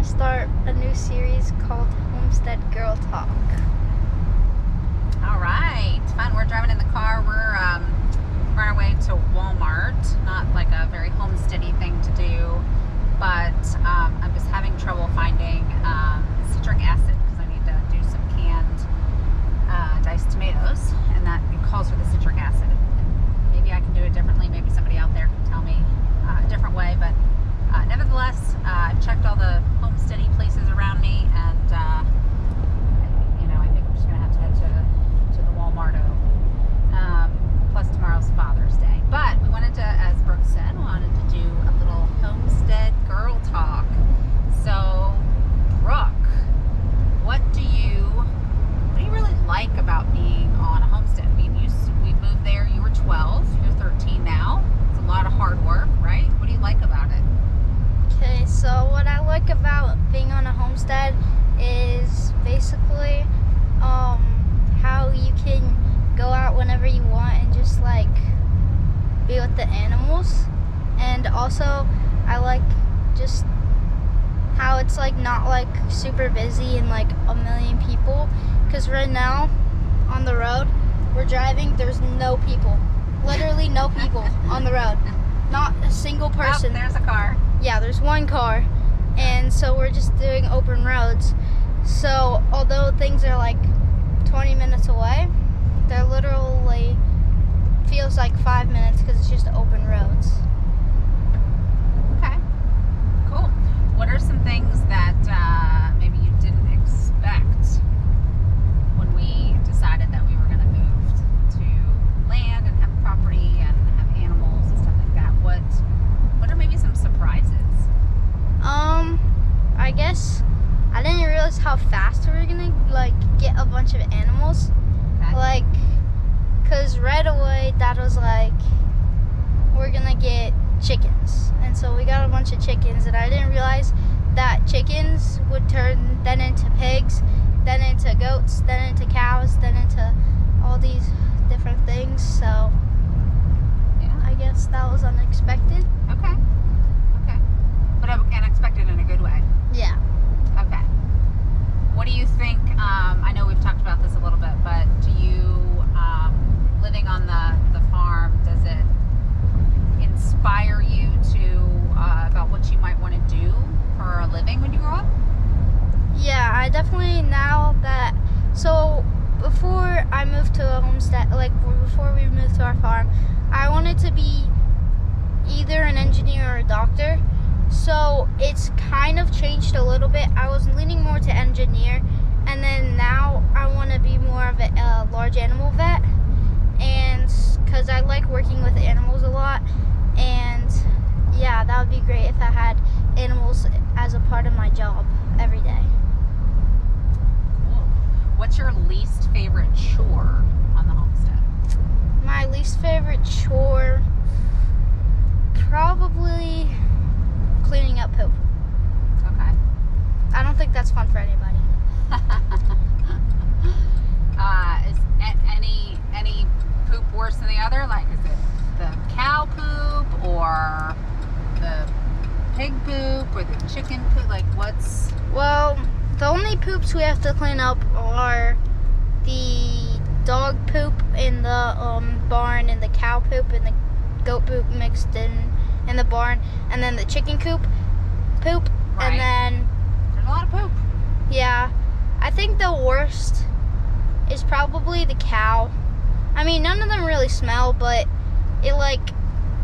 to start a new series called Homestead Girl Talk. All right, fun. We're driving in the car. We're on our way to Walmart. Not like a very homesteady thing to do, but I'm just having trouble finding citric acid because I need to do some canned diced tomatoes, and that it calls for the citric acid. Maybe I can do it differently. Maybe somebody out there can tell me a different way, but nevertheless, I've checked all the homesteady places around me, and I think I'm just gonna have to head to the Walmart. Plus tomorrow's Father's Day. But we wanted to, as Brooke said, wanted to do a little Homestead Girl Talk. So, Brooke, what do you really like about being on a homestead? I mean, we moved there. You were 12. You're 13 now. It's a lot of hard work, right? What do you like about it? Okay, so what I like about being on a homestead is basically how you can go out whenever you want and just like be with the animals. And also I like just how it's like not like super busy and like a million people, because right now on the road we're driving, there's no people, literally no people on the road, not a single person. Oh, there's a car. Yeah, there's one car, and so we're just doing open roads. So although things are like 20 minutes away, they're literally feels like 5 minutes because it's just open roads. Okay, cool. What are some things that maybe you didn't expect when we decided that we were going to move to land and have property and have animals and stuff like that? What are maybe some surprises? I guess I didn't realize how fast we were gonna like get a bunch of animals. Okay. Like, cause right away Dad was like, we're gonna get chickens, and so we got a bunch of chickens, and I didn't realize that chickens would turn then into pigs, then into goats, then into cows, then into all these different things. So Yeah. I guess that was unexpected. Okay. But unexpected in a good way. Yeah. Okay. What do you think, I know we've talked about this a little bit, but do you, living on the farm, does it inspire you to, about what you might want to do for a living when you grow up? Yeah, I definitely so before I moved to a homestead, like before we moved to our farm, I wanted to be either an engineer or a doctor. So it's kind of changed a little bit. I was leaning more to engineer, and then now I want to be more of a large animal vet, and because I like working with animals a lot, and yeah, that would be great if I had animals as a part of my job every day. Cool. What's your least favorite chore on the homestead? My least favorite chore, probably cleaning up poop. Okay. I don't think that's fun for anybody. Is any poop worse than the other? Like, is it the cow poop or the pig poop or the chicken poop? Like, what's... Well, the only poops we have to clean up are the dog poop in the barn, and the cow poop and the goat poop mixed in the barn, and then the chicken poop, Right. and then There's a lot of poop. yeah, I think the worst is probably the cow. I mean, none of them really smell, but it I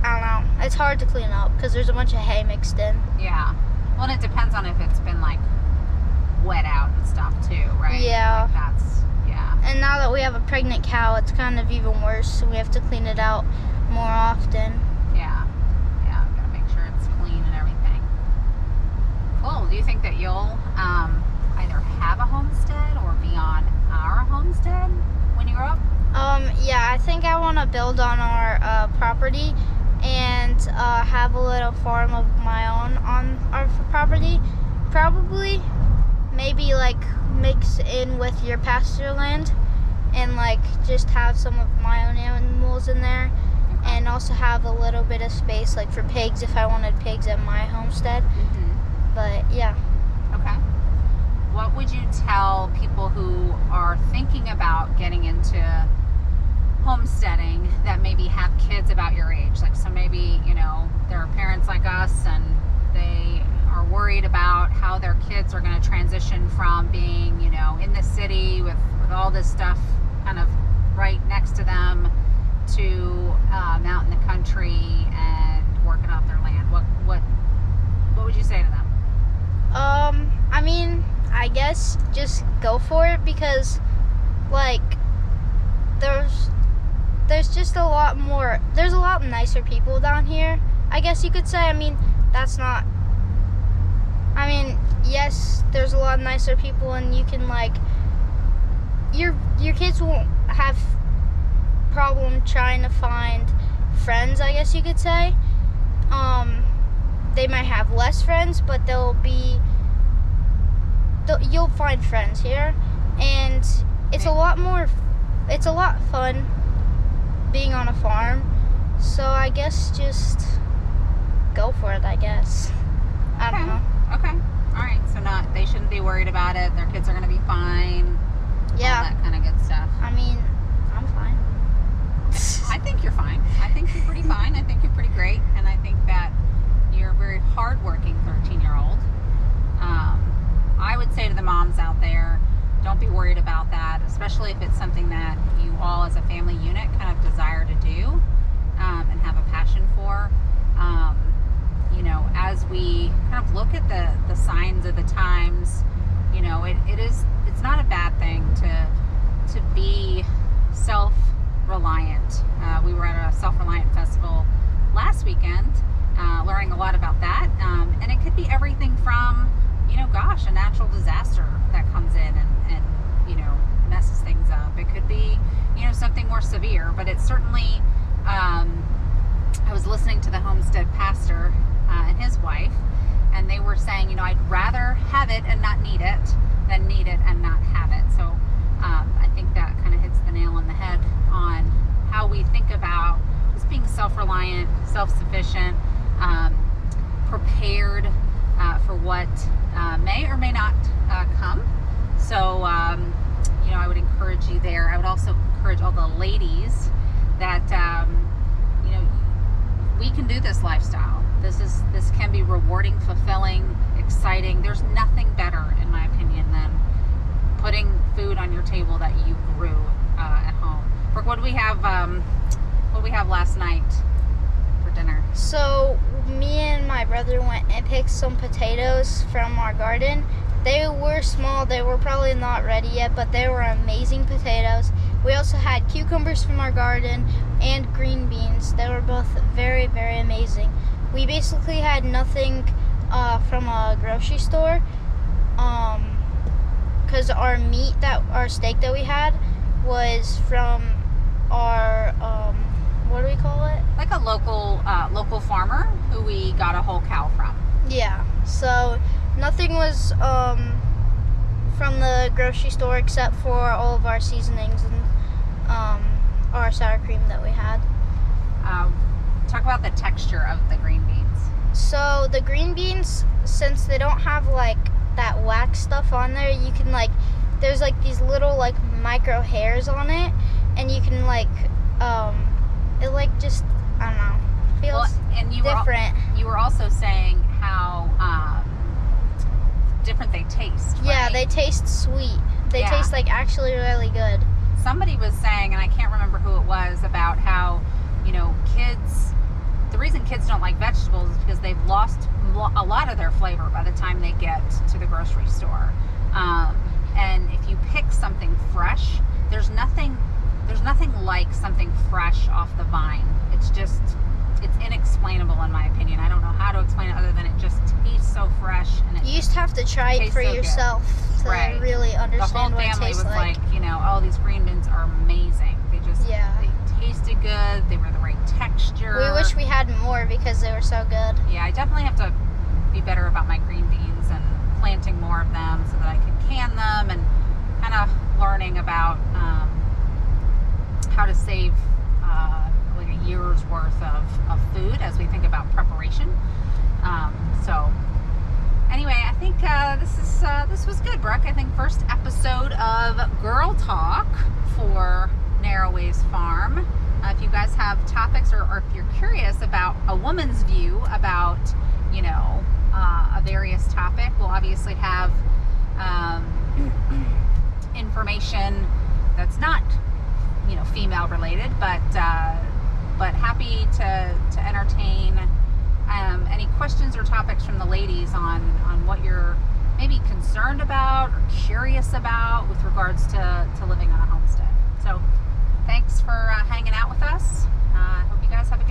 don't know, it's hard to clean up because there's a bunch of hay mixed in. Yeah. Well, and it depends on if it's been like wet out and stuff too, right? Yeah. Like that's, yeah. And now that we have a pregnant cow, it's kind of even worse, so we have to clean it out more often. Yeah. Gotta make sure it's clean and everything. Cool. Do you think that you'll either have a homestead or be on our homestead when you grow up? Yeah, I think I want to build on our property and have a little farm of my own on our property. Probably, maybe like mix in with your pasture land and like just have some of my own animals in there, and also have a little bit of space like for pigs if I wanted pigs at my homestead. Mm-hmm. But yeah. Okay. What would you tell people who are thinking about getting into homesteading that maybe have kids about your age? Like, so maybe, there are parents like us and they are worried about how their kids are going to transition from being, in the city with all this stuff kind of right next to them to out in the country and working off their land. What would you say to them? I mean, I guess just go for it, because like there's just a lot nicer people down here, I guess you could say. I mean, yes, there's a lot nicer people, and you can your kids won't have problem trying to find friends, I guess you could say. They might have less friends, but you'll find friends here, and it's a lot fun being on a farm. So I guess just go for it, I guess. I don't know. Okay. All right. So they shouldn't be worried about it. Their kids are going to be fine. Yeah. All that kind of good stuff. I mean, I'm fine. I think you're fine. I think you're pretty fine. I think you're pretty great. And I think that you're a very hardworking 13-year-old. I would say to the moms out there, don't be worried about that, especially if it's something that you all as a family unit kind of desire to do and have a passion for. As we kind of look at the signs of the times, it's not a bad thing to be self-reliant. We were at a self-reliant festival last weekend, learning a lot about that, and it could be everything from a natural disaster that comes in and messes things up. It could be something more severe, but it's certainly I was listening to the Homestead pastor and his wife, and they were saying, I'd rather have it and not need it than need it and not have it. So I think that kind of hits the nail on the head on how we think about just being self-reliant, self-sufficient, prepared for what may or may not come. So I would encourage you there. I would also encourage all the ladies that we can do this lifestyle. This can be rewarding, fulfilling, exciting. There's nothing better, in my opinion, than putting food on your table that you grew at home. Brooke, what do we have last night for dinner? So me and my brother went and picked some potatoes from our garden. They were small, they were probably not ready yet, but they were amazing potatoes. We also had cucumbers from our garden and green beans. They were both very, very amazing. We basically had nothing from a grocery store, because our steak that we had was from our, what do we call it? Like a local farmer who we got a whole cow from. Yeah, so nothing was from the grocery store except for all of our seasonings and our sour cream that we had. Talk about the texture of the green beans. So the green beans, since they don't have that wax stuff on there, you can there's these little micro hairs on it, and you can it just, I don't know, feels different. You were also saying how different they taste, right? Yeah, they taste sweet. They taste actually really good. Somebody was saying, and I can't remember who it was, about how the reason kids don't like vegetables is because they've lost a lot of their flavor by the time they get to the grocery store. And if you pick something fresh, there's nothing like something fresh off the vine. It's inexplainable, in my opinion. I don't know how to explain it other than it just tastes so fresh. And you just have to try it for yourself to really understand what it tastes like. The whole family was oh, these green beans are amazing. They tasted good. They were the right texture. We wish we had more because they were so good. Yeah, I definitely have to be better about my green beans and planting more of them so that I can can them, and kind of learning about how to save a year's worth of food as we think about preparation. So anyway, I think this is I think, first episode of Girl Talk for Narroways Farm. If you guys have topics or if you're curious about a woman's view about, you know, a various topic, we'll obviously have information that's not, you know, female related, but happy to entertain any questions or topics from the ladies on what you're maybe concerned about or curious about with regards to living on a homestead. So thanks for hanging out with us. I hope you guys have a